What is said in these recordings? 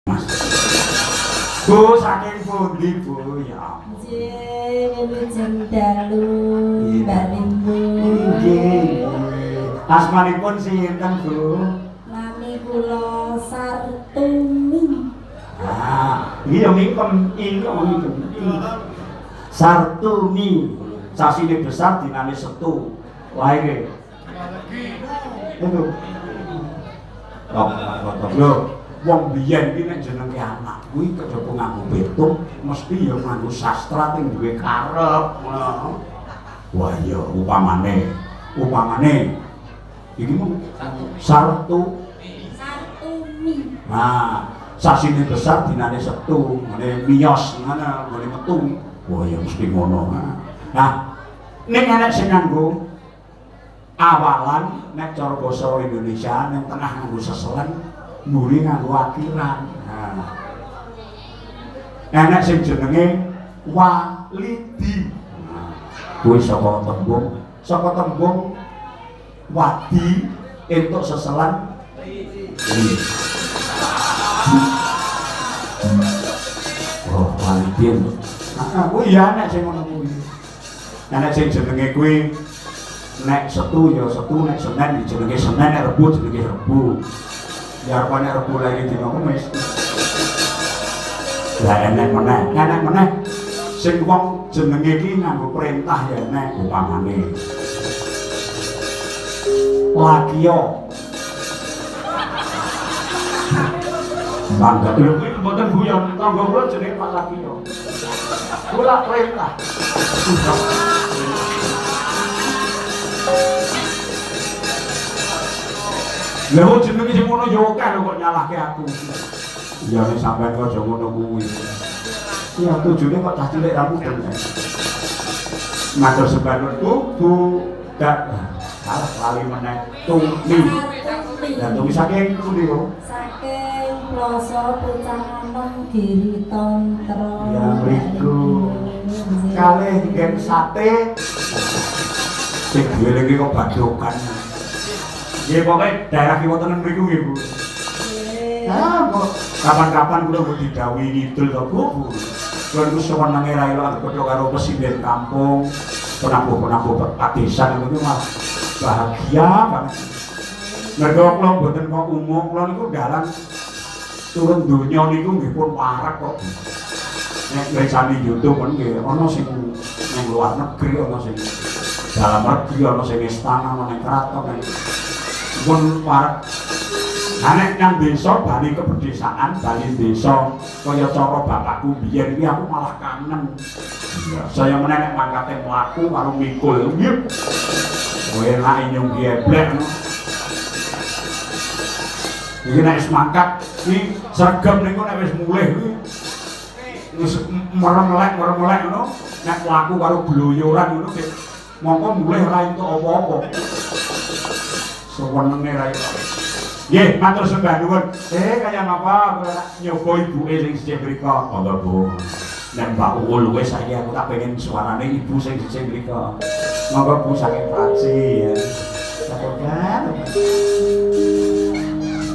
Bu saking pundi Bu ya? Nggih, wilujeng dalu baling Bu. Nggih. Asmanipun sinten Bu? Nami kula Sartumi. Ah, iki yo mingkem Sartumi. Sasine besar dinane Setu. Lahir. Itu. Lho, wong biyen iki nek jenenge anak kuwi kejaba nganggo petung mesti ya nganggo sastra sing duwe karep. Wah iya upamane iki mung Sartumi. Nah, sasine besar dinane Setu, ngene miyos ngono, ngene metu. Wah ya mesti ngono. Nah, ning enek sing nganggo awalan nek cara basa Indonesia ning tengah nganggo seselen, mburi nganggo akhiran. Nah. Enek sing jenenge walidi. Nah, kuwi saka tembung wadi entuk seselan oh walidin. Kuwi ya nek sing ngono kuwi. Nek sing jenenge kuwi nek Setu ya Setu, nek Senen jenenge Senen, nek Rebo jenenge Rebo. Ya arepane Rebo lagi dina Kamis. Lah enek meneh sing wong jenenge iki nganggo perintah ya nek upamane Lakio. Bangga lho kuwi mboten guyon, tangga kula jenenge Pak Lakio. Kula perintah. Lha wong jenenge sing ngono ya akeh lho kok nyalahke aku. Ya nek sampean kok aja ngono kuwi. Ya tujune kok cah cilik ra mudeng. Matur sembanutku Bu dak salah lali meneh Tumi. Ya Tumi saking pundi kok? Saking Ploso Pucanganem Giri Tantra. Ya mriku. Kalih ngen sate. Sing diwelengi kok badokan. Nggih pokoke daerah kiwa tenen mriku nggih Bu. Ah, kok kapan-kapan kula mbok didhawuhi ngidul to Bu. Kula niku sewenenge ra elok padha karo presiden kampung, penabuh-penabuh padesan niku mah bahagia banget. Mergo kula mboten kok umum, kula niku dalan turun donya niku nggih pun parek kok. Nek ngrasani YouTube kan nggih ana sing ning luar negeri, ana sing dalam negeri, ana sing istana, ana ning keraton. Pun parek. Nek nang desa bali kepedesaan, bali desa kaya cara bapakku biyen iki aku malah kangen. Saya meneh nek mangkate mlaku karo mikul. Kowe enak nyung geblek. Iki nek wis mangkat iki sregep niku nek wis mulih kuwi wis merem-melek ngono. Nek mlaku karo gloyoran ngono ki mongko mulih ora entuk apa-apa. Sewenenge ra iso. Nggih, matur sembah nuwun. Kaya ngapa nyoba ibuke sing sithik mriko? Monggo Bu. Nek Mbak Uul wis saiki aku tak pengen suarane ibu sing sithik mriko. Monggo Bu saking praksi ya. Sakodan.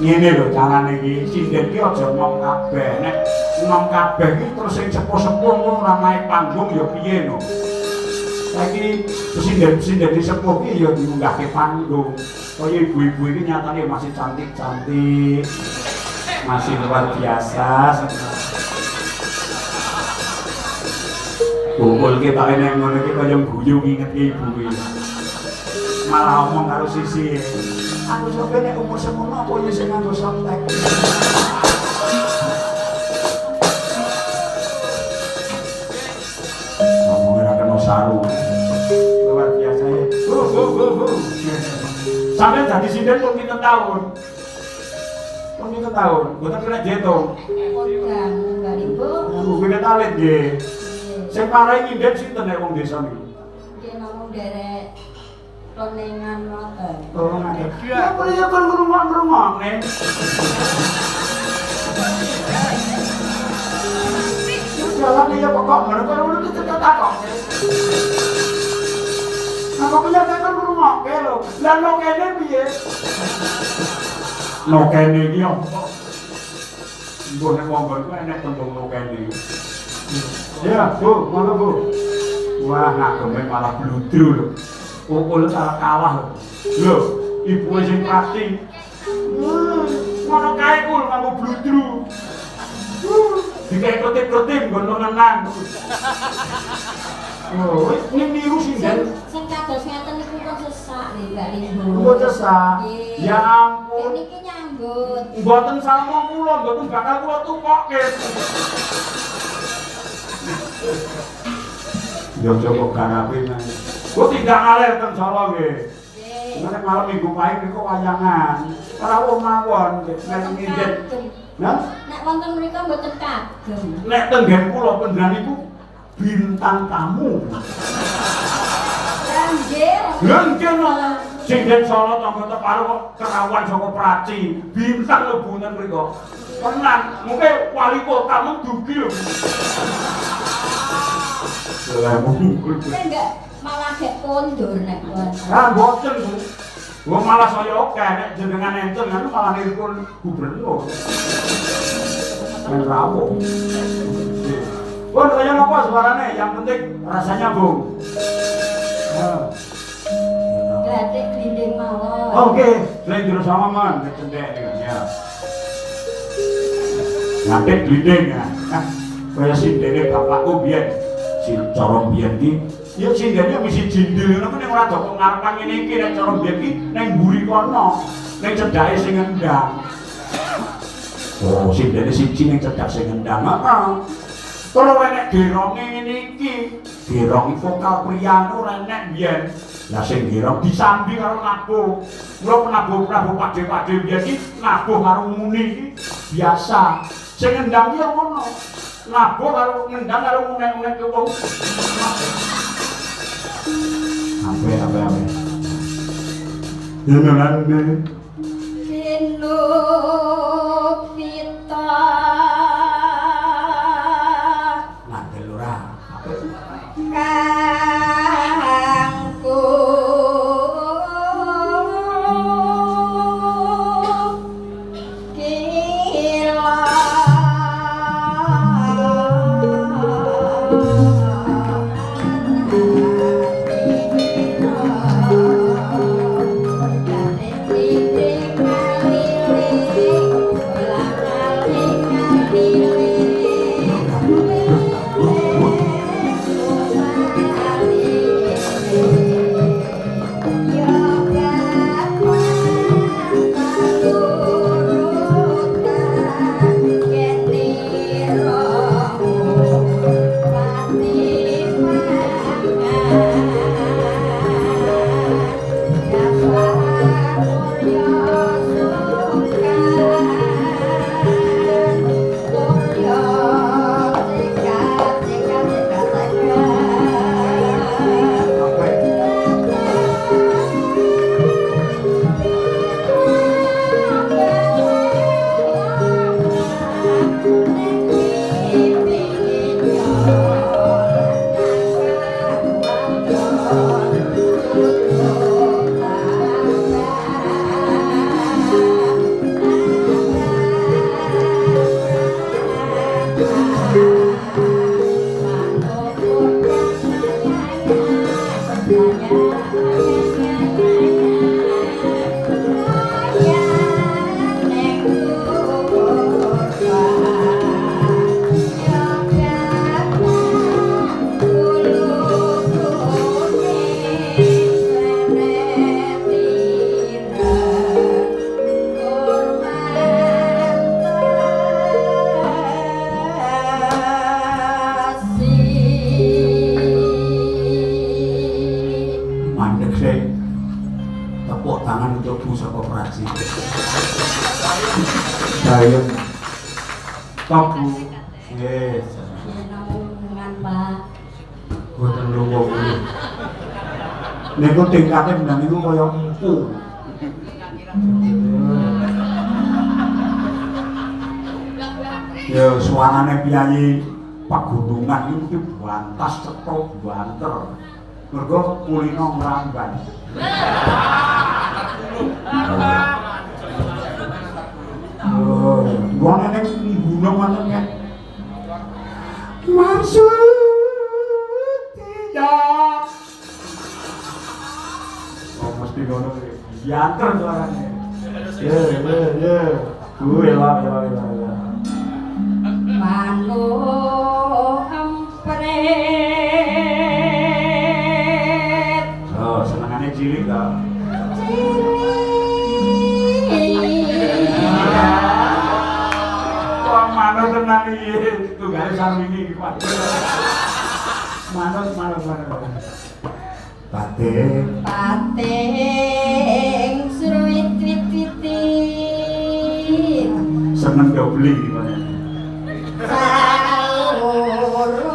Ngene lho carane iki, sinden ki aja ngomong kabeh. Nek ngomong kabeh iki terus sing sepuh-sepuh ora naik panggung ya piye no. Saiki sinden disepuh ki ya diunggahke panggung. Kaya ibu-ibu ini nyatanya masih cantik-cantik, masih luar biasa. Kumpul kita ini yang ngono iki kaya guyu nginget ibu iki. Malah omong karo sisi. Aku sampe nek umur semono apa ya sing nganggo softtek. Ngomongnya ra kena saru. Luar biasa ya. Bu. Sampai jadi sinden pun kita tahun. Bukan kena jetong. Pondang Ibu. Bu kena talit nggih. Sing parai nyinden sinten nek wong desa niku? Nggih namung derek konengan ngoten. Oh, nggih. Ya priye kon ngrungok-ngrungokne. Jalan dia pokok ngono kok kita takok. Apa punya kan ngrungokke lho. Lah no kene piye? No kene iki opo? Mbok nek monggo iku enek tembung lokene. Ya, Bu, ngono Bu. Wah, ngageme malah bludru lho. Ukul kalah. Lho, ibu sing pasti. Ngono kae kul nganggo bludru. Dikae ketip-ketip nggon menenang. Oh, wis niru sing sing kados ngeten niku pun sesak nggih Mbak Limbo. Kok sesak? Ya ampun. Niki nyambut. Mboten sama kula, mboten bakal kula tukokke. Yo coba garape nang. Kok tidak ngalir teng Solo nggih. Nggih. Nek malam Minggu pahing niku wayangan. Ora mawon nek nginjen. Nah, Nek wonten mriku mboten kagem. nek tenggen kula pendran iku bintang tamu. Nggih. Lha kene sing den Solo tangga teparo kok kerawan saka Praci, bintang lebunan mriku. Tenan, mungkin wali kota mendugi lho. Lah mungkul. Enggak malah gek kondur nek wonten. Ah mboten Bu. Wong malah saya oke nek jenengan enten kan malah nirkun gubernur. Rawo. Pun kaya apa suarane? Yang penting rasanya Bung. Gratik glinding mawon. Oke, selain terus sama man, cendek ya. Ngatik glinding ya. Kaya sindene bapakku biyen, si corong biyen ki, ya sindene mesti jindil ngono nek ora dok ngarepan ngene iki nek corong biyen ki ning mburi kono, ning cedhake sing ngendang. Oh, sindene siji ning cedhak sing ngendang. Heeh. Kalau enek geronge ngene iki, gerong vokal pria ora enek biyen. Lah sing gerong disambi karo nabuh. Mula penabuh-penabuh padhe-padhe biyen iki nabuh karo muni iki biasa. Sing ngendang ki ngono. Nabuh karo ngendang karo unek-unek ki wong. Ape. Yenane. Kinuk pita. Nandel ora. Kangku kila Bayem. Top Bu. Yes. Nang Pak. Boten lunga kuwi. Niku tingkate menang niku kaya empu. Ya suarane piyayi pagunungan itu bantas cetok banter. Mergo kulino ngramban. Oh, wong nek ngguno ngoten ya. Maksudnya oh mesti ngono yanter suaranya. Ya. Gue lah. Mano ampret. Oh, senengannya cilik ta. Wah, manut tenan iki. Tunggale Sarmini iki, Pak. Manut. Pating Sruit-wit-witit. seneng dobli gimana? Salurutan dari lalu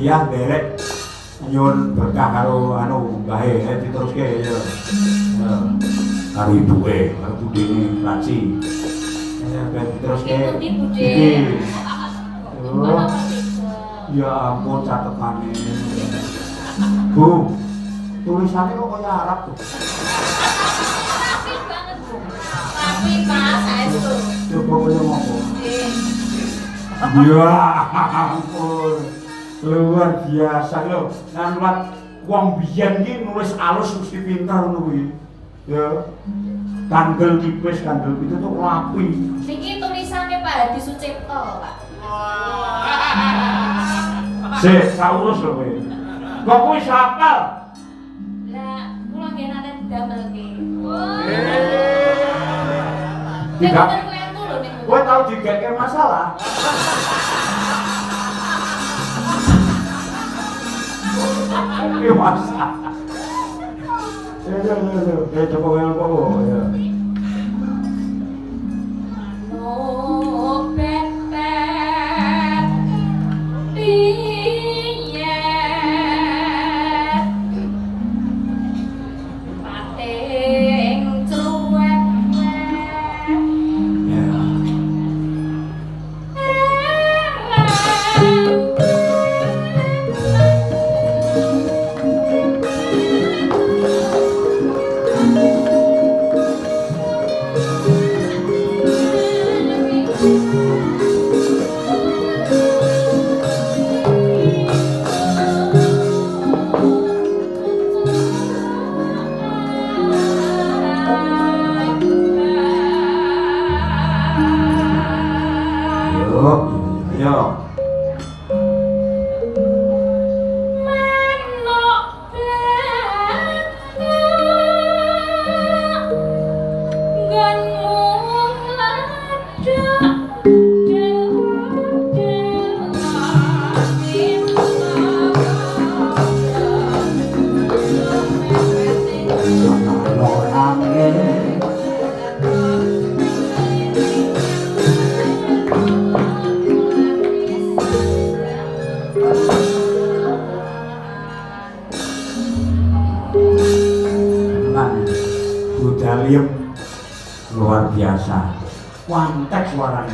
Iya derek nyun berkah karo anu bae diteruske ya. Karo ibuke, karo budene Raci. Ya ben diteruske. Iki. Ya ampun catetane. Bu, tulisannya kok kaya Arab tuh. Rapi banget, Bu. Rapi Pak, saestu. Coba koyo ngomong. Ya ampun. Luar biasa lho. Nang wong biyen iki nulis alus mesti pinter ngono kuwi. Ya. Kandel tipis, kandel itu tuh rapi. Niki tulisannya Pak Hadi Sucipto, Pak. Sik, saurus lho kowe. Kok kuwi sapal? Lah, kula nggih nate didamelke. Tidak. Niku. Kowe tau digeke masalah? Ini masalah. Ya, coba ngomong apa ya. Yo. Budalium luar biasa, kuantek suaranya.